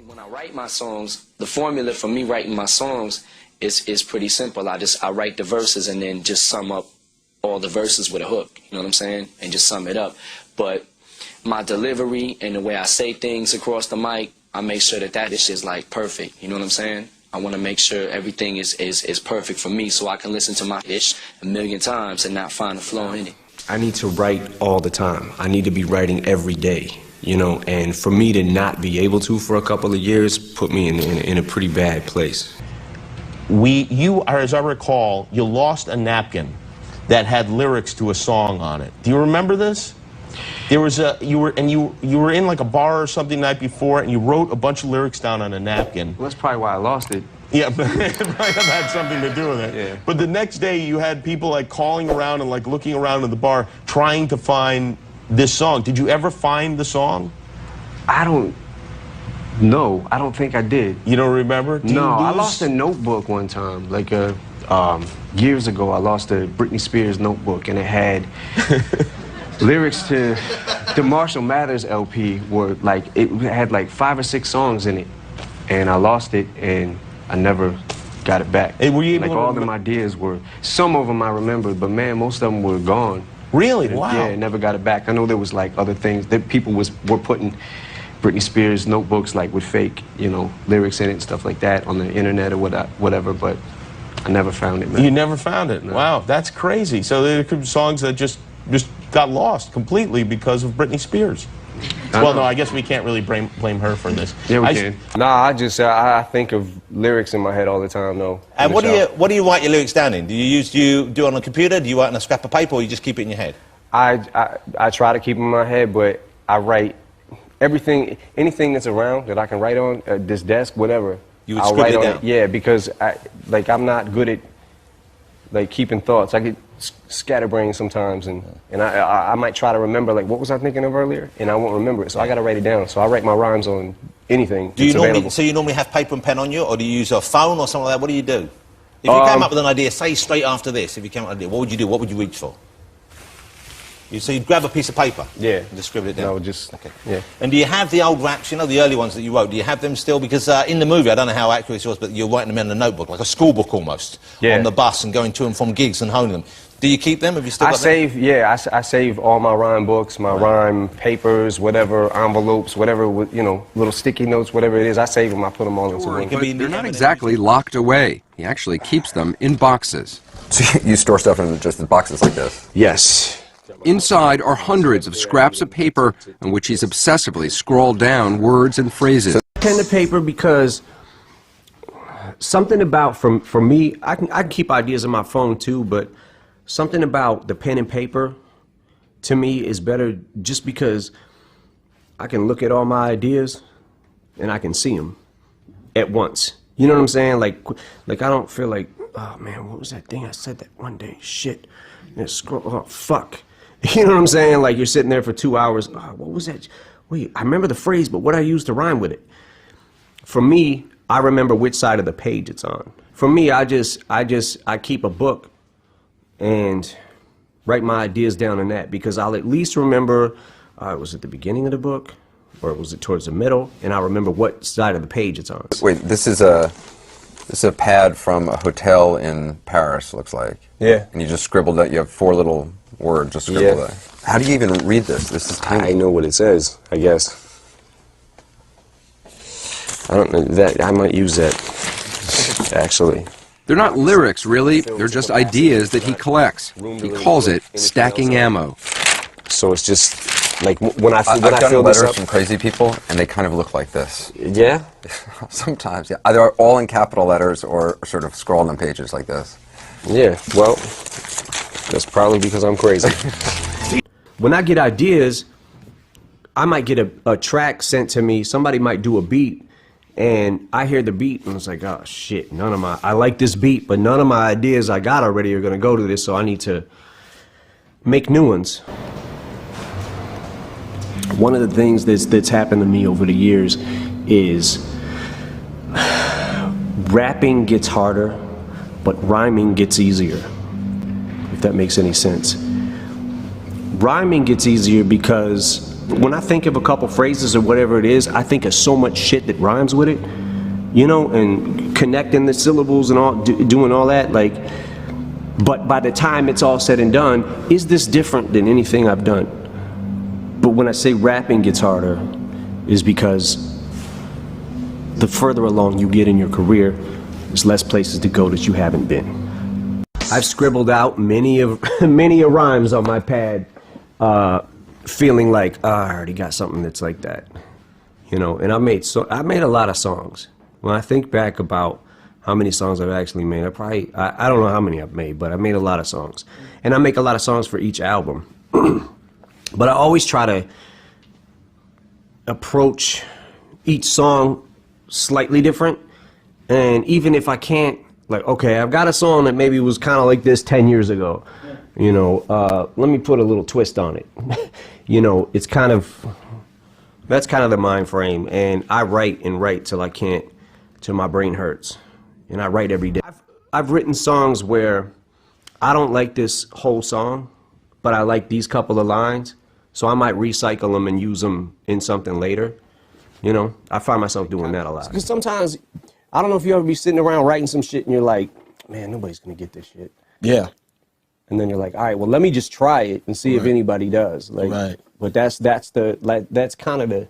When I write my songs, the formula for me writing my songs is pretty simple. I write the verses and then just sum up all the verses with a hook, you know what I'm saying? And just sum it up. But my delivery and the way I say things across the mic, I make sure that is just like perfect, you know what I'm saying? I want to make sure everything is perfect for me so I can listen to my ish a million times and not find a flaw in it. I need to write all the time. I need to be writing every day, you know, and for me to not be able to for a couple of years put me in a pretty bad place. You, as I recall, you lost a napkin that had lyrics to a song on it. Do you remember this? There was you were in like a bar or something the night before, and you wrote a bunch of lyrics down on a napkin. Well, that's probably why I lost it. Yeah, but it might have had something to do with it. Yeah. But the next day, you had people like calling around and like looking around in the bar trying to find this song. Did you ever find the song? I don't know. I don't think I did. You don't remember? No, I lost a notebook one time. Like years ago, I lost a Britney Spears notebook, and it had lyrics to the Marshall Mathers LP. It had like 5 or 6 songs in it, and I lost it, and I never got it back. Hey, were you able like all them ideas were, some of them I remembered, but man, most of them were gone. Really? Wow. Yeah, never got it back. I know there was like other things that people were putting Britney Spears notebooks like with fake, you know, lyrics in it and stuff like that on the internet or whatever, but I never found it, man. You never found it? No. Wow, that's crazy. So there could be songs that just got lost completely because of Britney Spears. Well, no, I guess we can't really blame her for this. Yeah, we can. Nah, I think of lyrics in my head all the time, though. And what do you write your lyrics down in? Do you do it on a computer? Do you write on a scrap of paper, or you just keep it in your head? I try to keep it in my head, but I write anything that's around that I can write on, this desk, whatever. You would scribble it down? Yeah, because I'm not good at like keeping thoughts. I get scatterbrained sometimes, and I might try to remember like what was I thinking of earlier, and I won't remember it. So I got to write it down. So I write my rhymes on anything. So you normally have paper and pen on you, or do you use a phone or something like that? What do you do? If you came up with an idea, say straight after this, if you came up with an idea, what would you do? What would you reach for? So you'd grab a piece of paper? Yeah. And just scribble it down? No, just, okay. Yeah. And do you have the old raps, you know, the early ones that you wrote, do you have them still? Because in the movie, I don't know how accurate it was, but you're writing them in a notebook, like a school book almost, on the bus and going to and from gigs and honing them. Do you keep them? Have you still got them? Yeah, I save all my rhyme books, my rhyme papers, whatever, envelopes, whatever, you know, little sticky notes, whatever it is, I save them, I put them all into one. But they're not exactly locked away. He actually keeps them in boxes. So you store stuff in just boxes like this? Yes. Inside are hundreds of scraps of paper on which he's obsessively scrawled down words and phrases. Pen to paper because something about, for me, I can keep ideas on my phone too, but something about the pen and paper to me is better just because I can look at all my ideas and I can see them at once. You know what I'm saying? Like I don't feel like, oh man, what was that thing I said that one day? Shit. And scroll, oh fuck. You know what I'm saying? Like you're sitting there for 2 hours. Oh, what was that? Wait, I remember the phrase, but what I used to rhyme with it. For me, I remember which side of the page it's on. For me, I keep a book and write my ideas down in that because I'll at least remember, was it the beginning of the book or was it towards the middle? And I'll remember what side of the page it's on. Wait, this is a pad from a hotel in Paris, looks like. Yeah. And you just scribbled that. You have 4 little words just scribbled there. How do you even read this? This is tiny. I know what it says, I guess. I don't know that. I might use that, actually. They're not lyrics, really. They're just ideas that he collects. He calls it stacking ammo. So it's just like when I I've gotten letters from crazy people, and they kind of look like this. Yeah? Sometimes, yeah. Either all in capital letters or sort of scrawled on pages like this. Yeah, well, that's probably because I'm crazy. When I get ideas, I might get a track sent to me. Somebody might do a beat, and I hear the beat, and it's like, oh shit, I like this beat, but none of my ideas I got already are gonna go to this, so I need to make new ones. One of the things that's happened to me over the years is rapping gets harder, but rhyming gets easier, if that makes any sense. Rhyming gets easier because when I think of a couple phrases or whatever it is, I think of so much shit that rhymes with it, you know, and connecting the syllables and all, doing all that, like, but by the time it's all said and done, is this different than anything I've done? But when I say rapping gets harder, is because the further along you get in your career, there's less places to go that you haven't been. I've scribbled out many a rhymes on my pad, feeling like, oh, I already got something that's like that, you know. And I made a lot of songs. When I think back about how many songs I've actually made, I don't know how many I've made, but I made a lot of songs, and I make a lot of songs for each album. But I always try to approach each song slightly different, and even if I can't, like, okay, I've got a song that maybe was kind of like this 10 years ago, you know, let me put a little twist on it. You know, it's kind of, that's kind of the mind frame, and I write and write till I can't, till my brain hurts, and I write every day. I've written songs where I don't like this whole song, but I like these couple of lines, so I might recycle them and use them in something later. You know, I find myself doing that a lot. Because sometimes, I don't know if you ever be sitting around writing some shit and you're like, man, nobody's gonna get this shit. Yeah. And then you're like, all right, well, let me just try it and see if anybody does. Like, but that's kind of the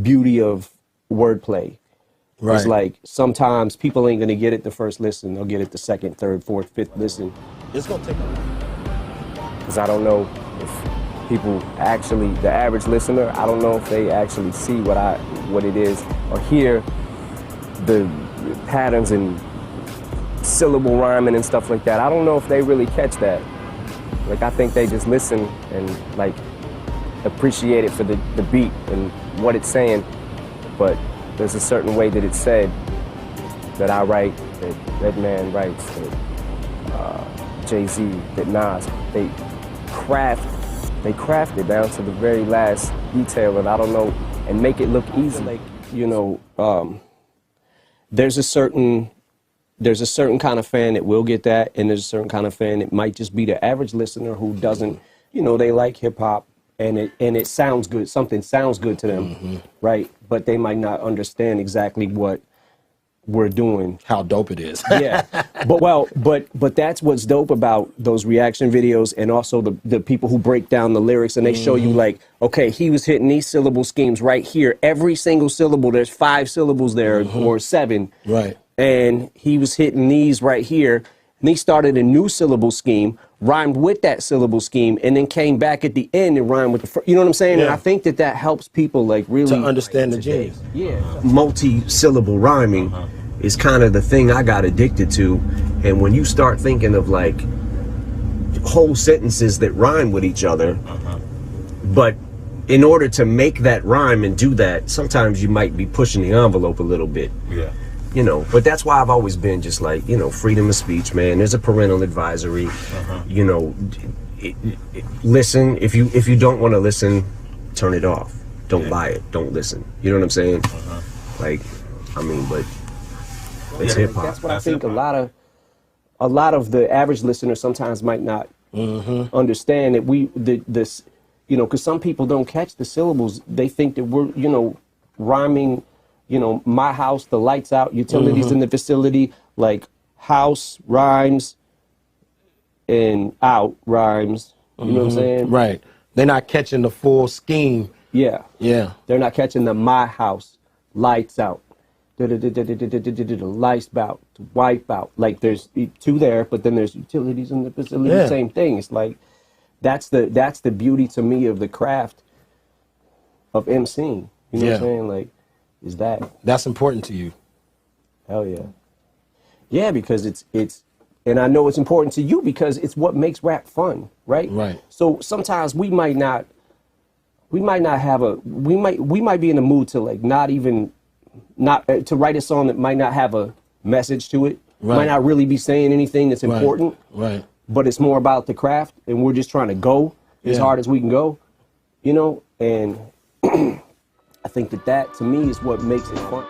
beauty of wordplay. Right. It's like sometimes people ain't gonna get it the first listen; they'll get it the second, third, fourth, fifth listen. It's gonna take a while. Because I don't know if people actually, the average listener, I don't know if they actually see what it is or hear the patterns and syllable rhyming and stuff like that. I don't know if they really catch that. Like, I think they just listen and like appreciate it for the beat and what it's saying, but there's a certain way that it's said that I write, that Redman writes, that Jay-Z, that Nas, they craft it down to the very last detail, and I don't know, and make it look easy. Like, you know, there's a certain kind of fan that will get that, and there's a certain kind of fan that might just be the average listener who doesn't, you know, they like hip hop and it sounds good, something sounds good to them, right? But they might not understand exactly what we're doing. How dope it is. Yeah. But that's what's dope about those reaction videos, and also the people who break down the lyrics and they show you, like, okay, he was hitting these syllable schemes right here. Every single syllable, there's 5 syllables there or 7. Right. And he was hitting these right here, and he started a new syllable scheme, rhymed with that syllable scheme, and then came back at the end and rhymed with the first. You know what I'm saying? Yeah. And I think that helps people, like, really to understand the genius. Yeah. Multi-syllable rhyming is kind of the thing I got addicted to, and when you start thinking of like whole sentences that rhyme with each other, but in order to make that rhyme and do that, sometimes you might be pushing the envelope a little bit. Yeah. You know, but that's why I've always been just like, you know, freedom of speech, man. There's a parental advisory. You know, listen. If you don't want to listen, turn it off. Don't buy it. Don't listen. You know what I'm saying? Like, I mean, but it's hip hop. That's what I think. A lot of the average listener sometimes might not understand that this, you know, because some people don't catch the syllables. They think that we're, you know, rhyming. You know, my house, the lights out, utilities in the facility, like house rhymes and out rhymes. You know what I'm saying? Right. They're not catching the full scheme. Yeah. Yeah. They're not catching the my house, lights out, lights out, wipe out. Like, there's 2 there, but then there's utilities in the facility. Yeah. Same thing. It's like, that's the beauty to me of the craft of emceeing. You know what I'm saying? Like, is that's important to you? Hell yeah. Yeah, because it's and I know it's important to you because it's what makes rap fun, right? Right. So sometimes we might be in the mood to like not to write a song that might not have a message to it. Right. Might not really be saying anything that's important. Right. But it's more about the craft, and we're just trying to go as hard as we can go, you know, and I think that to me is what makes it fun.